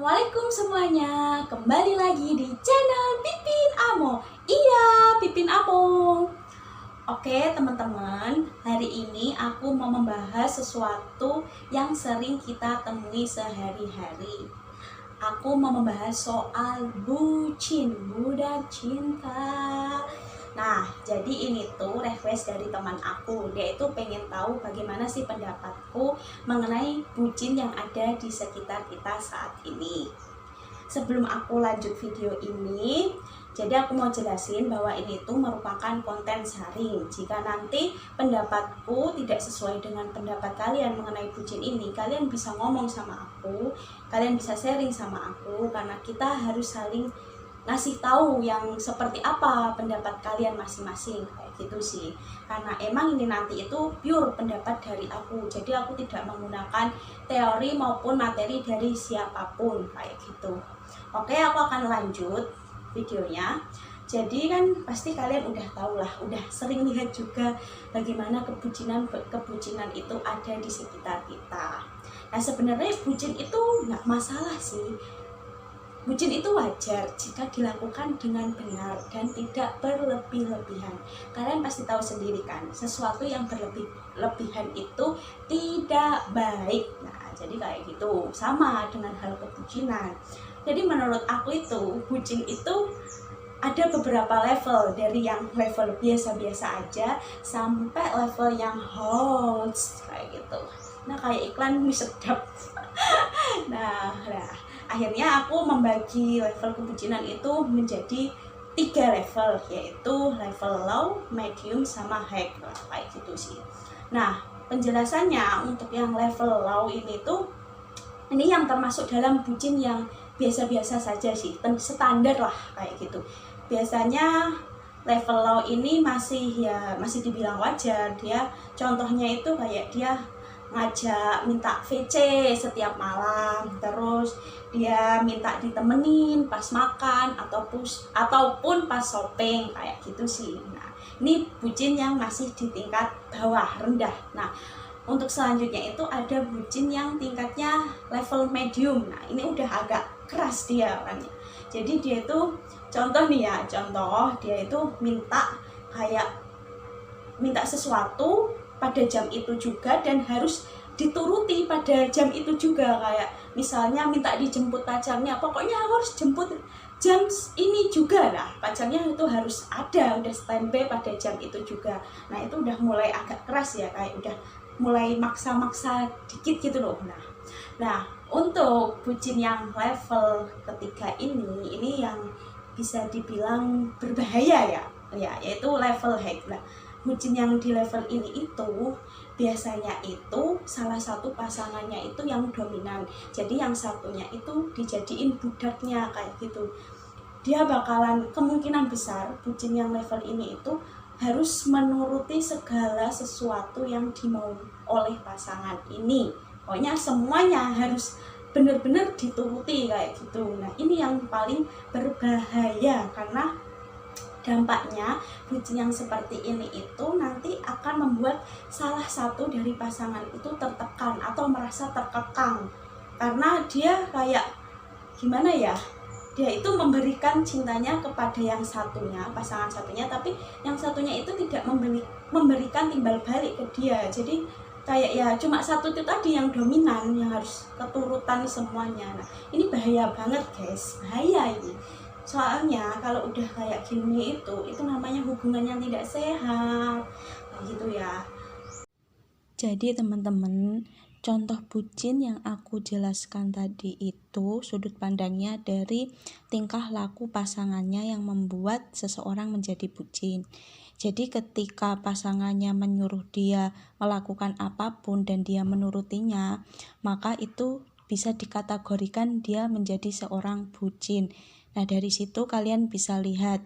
Assalamualaikum semuanya, kembali lagi di channel Pipin Amo. Iya, Pipin Amo. Oke teman-teman, hari ini aku mau membahas sesuatu yang sering kita temui sehari-hari. Aku mau membahas soal bucin, budak cinta. Nah, jadi ini tuh request dari teman aku. Dia itu pengen tahu bagaimana sih pendapatku mengenai bucin yang ada di sekitar kita saat ini. Sebelum aku lanjut video ini, jadi aku mau jelasin bahwa ini tuh merupakan konten sharing. Jika nanti pendapatku tidak sesuai dengan pendapat kalian mengenai bucin ini, kalian bisa ngomong sama aku, kalian bisa sharing sama aku, karena kita harus saling ngasih tahu yang seperti apa pendapat kalian masing-masing, kayak gitu sih. Karena emang ini nanti itu pure pendapat dari aku, jadi aku tidak menggunakan teori maupun materi dari siapapun, kayak gitu. Oke, aku akan lanjut videonya. Jadi kan pasti kalian udah tahu lah, udah sering lihat juga bagaimana kebucinan itu ada di sekitar kita. Nah, sebenarnya bucin itu nggak masalah sih. Bucin itu wajar jika dilakukan dengan benar dan tidak berlebih-lebihan. Kalian pasti tahu sendiri kan, sesuatu yang berlebih-lebihan itu tidak baik. Nah, jadi kayak gitu, sama dengan hal kebucinan. Jadi menurut aku itu, bucin itu ada beberapa level, dari yang level biasa-biasa aja sampai level yang hot kayak gitu. Nah, kayak iklan mie sedap. Nah, akhirnya aku membagi level kebucinan itu menjadi 3 level, yaitu level low, medium, sama high, kayak gitu sih. Nah, penjelasannya untuk yang level low ini tuh, ini yang termasuk dalam bucin yang biasa-biasa saja sih, standar lah kayak gitu. Biasanya level low ini masih dibilang wajar. Dia contohnya itu kayak dia ngajak minta VC setiap malam, terus dia minta ditemenin pas makan ataupun pas shopping, kayak gitu sih. Nah, ini bucin yang masih di tingkat bawah, rendah. Nah, untuk selanjutnya itu ada bucin yang tingkatnya level medium. Nah, ini udah agak keras dia orangnya. Jadi dia itu contoh dia itu minta sesuatu pada jam itu juga dan harus dituruti pada jam itu juga. Kayak misalnya minta dijemput pacarnya, pokoknya harus jemput jam ini juga lah, pacarnya itu harus ada, udah standby pada jam itu juga. Nah, itu udah mulai agak keras ya, kayak udah mulai maksa-maksa dikit gitu loh. Nah, untuk bucin yang level ketiga ini yang bisa dibilang berbahaya yaitu level high. Nah, bucin yang di level ini itu biasanya itu salah satu pasangannya itu yang dominan, jadi yang satunya itu dijadiin budaknya, kayak gitu. Dia bakalan, kemungkinan besar bucin yang level ini itu harus menuruti segala sesuatu yang dimau oleh pasangan ini. Pokoknya semuanya harus benar-benar dituruti, kayak gitu. Nah, ini yang paling berbahaya, karena dampaknya bucin yang seperti ini itu nanti akan membuat salah satu dari pasangan itu tertekan atau merasa terkekang, karena dia kayak gimana ya, dia itu memberikan cintanya kepada yang satunya, pasangan satunya, tapi yang satunya itu tidak memberikan timbal balik ke dia. Jadi kayak ya cuma satu itu tadi yang dominan, yang harus keturutan semuanya. Nah, ini bahaya banget guys, bahaya ini. Soalnya kalau udah kayak gini itu namanya hubungan yang tidak sehat, kayak gitu ya. Jadi teman-teman, contoh bucin yang aku jelaskan tadi itu sudut pandangnya dari tingkah laku pasangannya yang membuat seseorang menjadi bucin. Jadi ketika pasangannya menyuruh dia melakukan apapun dan dia menurutinya, maka itu bisa dikategorikan dia menjadi seorang bucin. Nah, dari situ kalian bisa lihat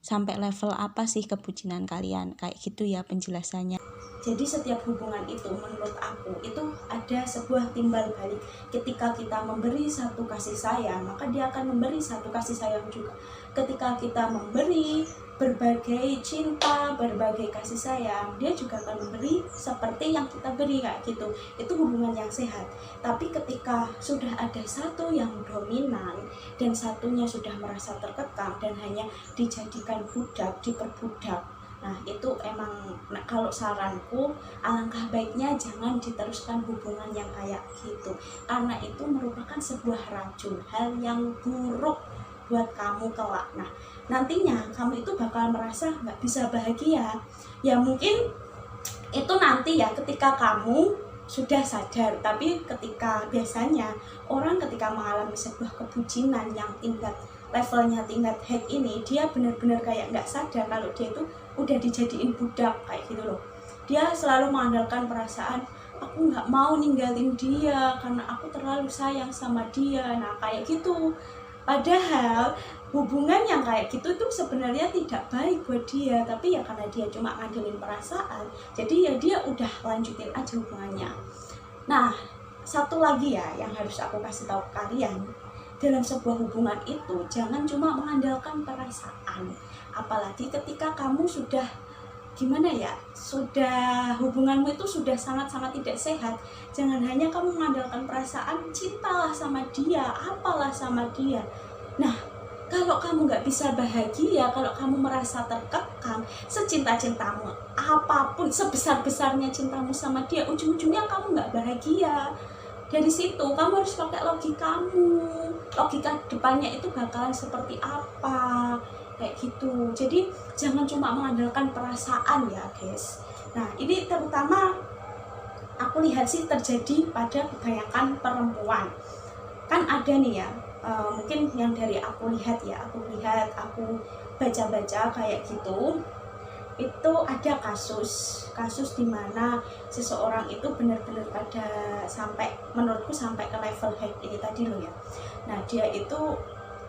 sampai level apa sih kebucinan kalian, kayak gitu ya penjelasannya. Jadi setiap hubungan itu menurut aku itu ada sebuah timbal balik. Ketika kita memberi satu kasih sayang, maka dia akan memberi satu kasih sayang juga. Ketika kita memberi berbagai cinta, berbagai kasih sayang, dia juga akan memberi seperti yang kita beri, kayak gitu. Itu hubungan yang sehat. Tapi ketika sudah ada satu yang dominan dan satunya sudah merasa terkekang dan hanya dijadikan budak, diperbudak, nah itu emang, kalau saranku alangkah baiknya jangan diteruskan hubungan yang kayak gitu, karena itu merupakan sebuah racun, hal yang buruk buat kamu kelak. Nah nantinya kamu itu bakal merasa nggak bisa bahagia. Ya mungkin itu nanti ya ketika kamu sudah sadar, tapi ketika biasanya orang ketika mengalami sebuah kebucinan yang levelnya tingkat hack ini, dia benar-benar kayak nggak sadar kalau dia itu udah dijadiin budak kayak gitu loh. Dia selalu mengandalkan perasaan, aku nggak mau ninggalin dia karena aku terlalu sayang sama dia. Nah kayak gitu. Padahal hubungan yang kayak gitu itu sebenarnya tidak baik buat dia, tapi ya karena dia cuma ngandelin perasaan, jadi ya dia udah lanjutin aja hubungannya. Nah satu lagi ya yang harus aku kasih tahu kalian, dalam sebuah hubungan itu jangan cuma mengandalkan perasaan. Apalagi ketika kamu sudah gimana ya, sudah hubunganmu itu sudah sangat-sangat tidak sehat, jangan hanya kamu mengandalkan perasaan, cintalah sama dia, apalah sama dia. Nah kalau kamu nggak bisa bahagia, kalau kamu merasa terkekang, secinta-cintamu apapun, sebesar-besarnya cintamu sama dia, ujung-ujungnya kamu nggak bahagia. Dari situ kamu harus pakai logikamu, logika depannya itu bakalan seperti apa, kayak gitu. Jadi jangan cuma mengandalkan perasaan ya guys. Nah ini terutama aku lihat sih terjadi pada kebanyakan perempuan. Kan ada nih ya, mungkin yang dari aku lihat ya, aku baca-baca kayak gitu, itu ada kasus dimana seseorang itu benar-benar pada sampai, menurutku sampai ke level hack ini tadi loh ya. Nah dia itu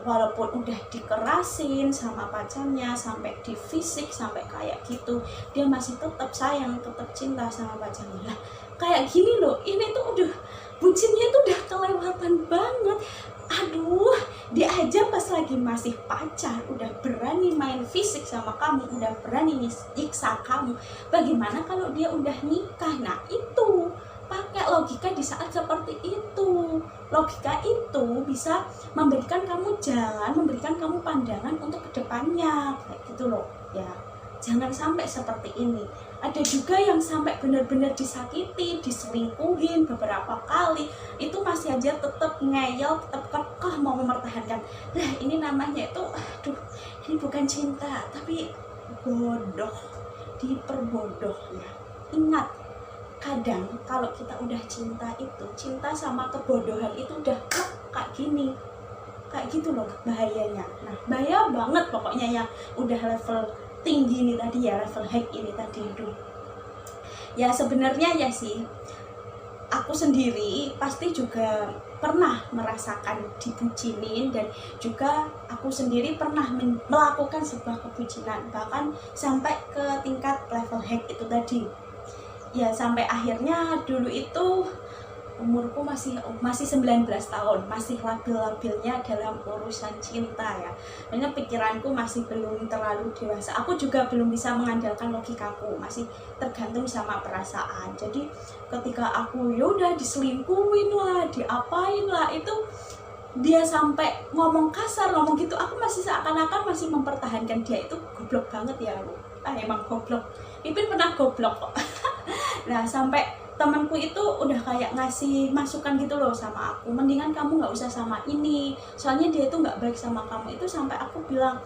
walaupun udah dikerasin sama pacarnya, sampai di fisik, sampai kayak gitu, dia masih tetap sayang, tetap cinta sama pacarnya. Lah kayak gini loh, ini tuh udah bucinnya tuh udah kelewatan banget. Aduh, dia aja pas lagi masih pacar udah berani main fisik sama kamu, udah berani nyiksa kamu, bagaimana kalau dia udah nikah? Nah itu pakai logika di saat seperti itu. Logika itu bisa memberikan kamu jalan, memberikan kamu pandangan untuk kedepannya, kayak gitu loh ya. Jangan sampai seperti ini. Ada juga yang sampai benar-benar disakiti, diselingkuhin beberapa kali, itu masih aja tetap ngeyel, tetap kekeh mau mempertahankan. Nah ini namanya itu, aduh, ini bukan cinta, tapi bodoh, diperbodoh ya. Ingat, kadang kalau kita udah cinta itu, cinta sama kebodohan itu udah kayak gini, kayak gitu loh bahayanya. Nah bahaya banget pokoknya yang udah level tinggi ini tadi ya, level hack ini tadi itu. Ya sebenarnya ya sih, aku sendiri pasti juga pernah merasakan dibucinin, dan juga aku sendiri pernah melakukan sebuah kebucinan, bahkan sampai ke tingkat level hack itu tadi. Ya sampai akhirnya dulu itu umurku masih 19 tahun, masih labil-labilnya dalam urusan cinta ya. Karena pikiranku masih belum terlalu dewasa. Aku juga belum bisa mengandalkan logikaku, masih tergantung sama perasaan. Jadi ketika aku yaudah diselingkuhin lah, diapain lah, itu dia sampai ngomong kasar, ngomong gitu, aku masih seakan-akan masih mempertahankan dia itu goblok banget ya. Emang goblok. Pipin pernah goblok kok. Nah sampai temanku itu udah kayak ngasih masukan gitu loh sama aku, mendingan kamu nggak usah sama ini, soalnya dia itu nggak baik sama kamu. Itu sampai aku bilang,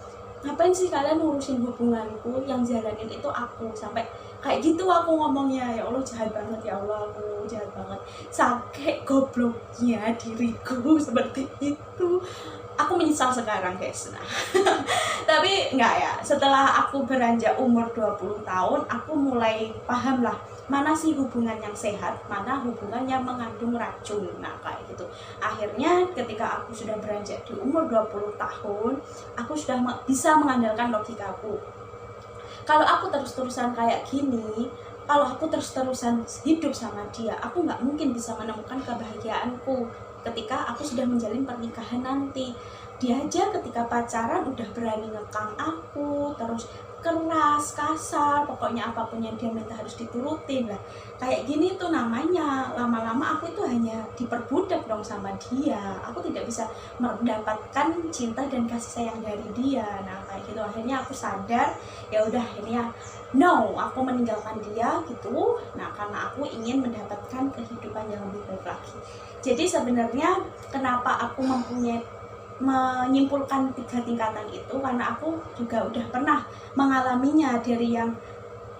ngapain sih kalian ngurusin hubunganku, yang jalanin itu aku. Sampai kayak gitu aku ngomongnya. Ya Allah jahat banget, ya Allah aku jahat banget, sampai gobloknya diriku seperti itu. Aku aku menyesal sekarang guys. Nah, tapi enggak ya, setelah aku beranjak umur 20 tahun aku mulai paham lah mana sih hubungan yang sehat, mana hubungan yang mengandung racun. Nah kayak gitu. Akhirnya ketika aku sudah beranjak di umur 20 tahun, aku sudah bisa mengandalkan logikaku. Kalau aku terus-terusan kayak gini, kalau aku terus-terusan hidup sama dia, aku nggak mungkin bisa menemukan kebahagiaanku ketika aku sudah menjalin pernikahan nanti. Dia aja ketika pacaran udah berani ngekang aku, terus keras, kasar, pokoknya apapun yang dia minta harus diturutin lah. Kayak gini tuh namanya, lama-lama aku itu hanya diperbudak dong sama dia. Aku tidak bisa mendapatkan cinta dan kasih sayang dari dia. Nah kayak gitu, akhirnya aku sadar, ya udah akhirnya no, aku meninggalkan dia gitu. Nah karena aku ingin mendapatkan kehidupan yang lebih baik lagi. Jadi sebenarnya kenapa aku menyimpulkan 3 tingkatan itu, karena aku juga udah pernah mengalaminya, dari yang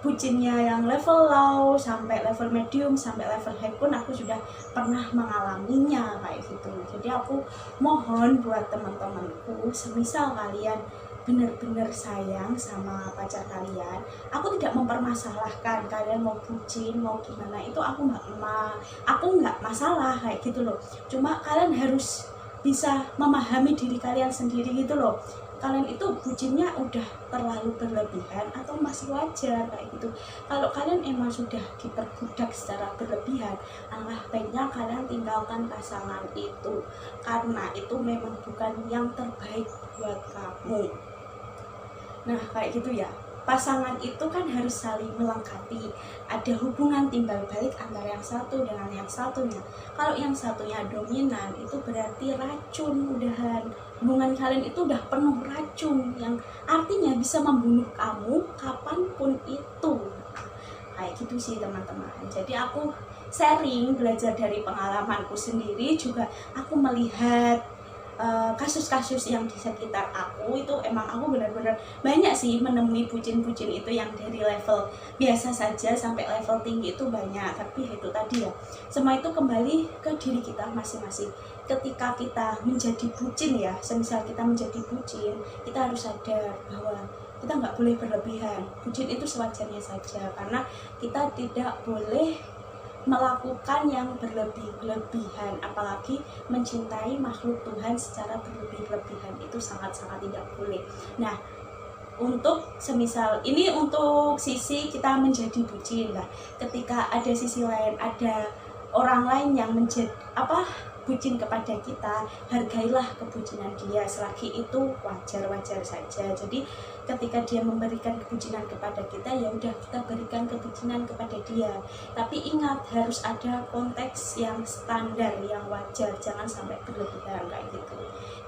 bucinnya yang level low sampai level medium sampai level high pun aku sudah pernah mengalaminya kayak gitu. Jadi aku mohon buat teman-temanku, semisal kalian benar-benar sayang sama pacar kalian, aku tidak mempermasalahkan kalian mau bucin mau gimana, itu aku nggak masalah kayak gitu loh. Cuma kalian harus bisa memahami diri kalian sendiri gitu loh. Kalian itu bucinnya udah terlalu berlebihan atau masih wajar kayak gitu. Kalau kalian emang sudah diperbudak secara berlebihan, alangkah baiknya kalian tinggalkan pasangan itu, karena itu memang bukan yang terbaik buat kamu. Nah kayak gitu ya, pasangan itu kan harus saling melengkapi, ada hubungan timbal balik antara yang satu dengan yang satunya. Kalau yang satunya dominan, itu berarti racun udahan. Hubungan kalian itu udah penuh racun, yang artinya bisa membunuh kamu kapanpun itu. Kayak gitu sih teman-teman. Jadi aku sharing, belajar dari pengalamanku sendiri, juga aku melihat kasus-kasus yang di sekitar aku itu, emang aku benar-benar banyak sih menemui bucin-bucin itu yang dari level biasa saja sampai level tinggi itu banyak. Tapi itu tadi ya, semua itu kembali ke diri kita masing-masing. Ketika kita menjadi bucin ya, semisal kita menjadi bucin, kita harus sadar bahwa kita nggak boleh berlebihan. Bucin itu sewajarnya saja, karena kita tidak boleh melakukan yang berlebih-lebihan, apalagi mencintai makhluk Tuhan secara berlebih-lebihan, itu sangat-sangat tidak boleh. Nah, untuk semisal ini untuk sisi kita menjadi bucin lah, ketika ada sisi lain, ada orang lain yang menjadi bucin kepada kita, hargailah kebucinan dia, selagi itu wajar-wajar saja. Jadi ketika dia memberikan kebucinan kepada kita, ya udah kita berikan kebucinan kepada dia. Tapi ingat, harus ada konteks yang standar, yang wajar, jangan sampai berlebihan kayak gitu.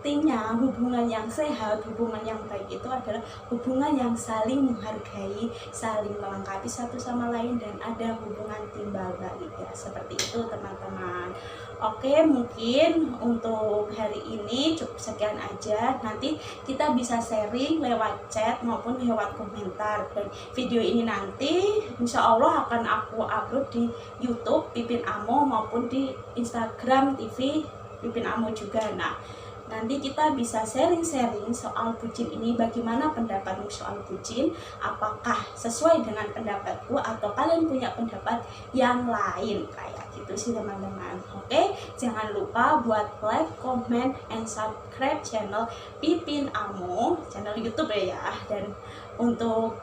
Intinya hubungan yang sehat, hubungan yang baik itu adalah hubungan yang saling menghargai, saling melengkapi satu sama lain, dan ada hubungan timbal balik ya, seperti itu teman-teman. Oke, mungkin untuk hari ini cukup sekian aja. Nanti kita bisa sharing lewat chat maupun lewat komentar. Dan video ini nanti insya Allah akan aku upload di YouTube Pipin Amo maupun di Instagram TV Pipin Amo juga. Nah, nanti kita bisa sharing-sharing soal bucin ini, bagaimana pendapatmu soal bucin, apakah sesuai dengan pendapatku atau kalian punya pendapat yang lain, kayak gitu sih teman-teman. Oke, jangan lupa buat like, comment, and subscribe channel Pipin Amo, channel YouTube ya. Dan untuk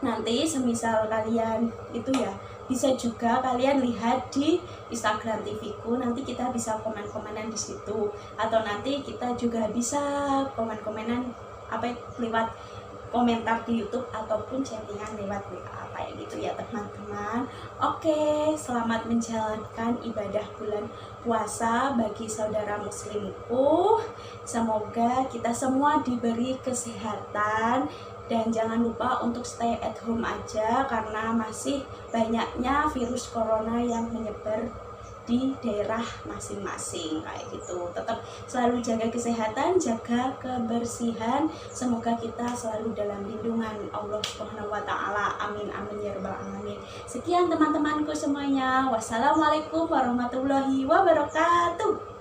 nanti semisal kalian itu ya, bisa juga kalian lihat di Instagram TV ku, nanti kita bisa komen-komenan di situ, atau nanti kita juga bisa komen-komenan lewat komentar di YouTube ataupun chattingan lewat WA kayak gitu ya teman-teman. Oke, selamat menjalankan ibadah bulan puasa bagi saudara muslimku. Semoga kita semua diberi kesehatan. Dan jangan lupa untuk stay at home aja, karena masih banyaknya virus corona yang menyebar di daerah masing-masing kayak gitu. Tetap selalu jaga kesehatan, jaga kebersihan. Semoga kita selalu dalam lindungan Allah Subhanahu wa taala. Amin amin ya rabbal alamin. Sekian teman-temanku semuanya. Wassalamualaikum warahmatullahi wabarakatuh.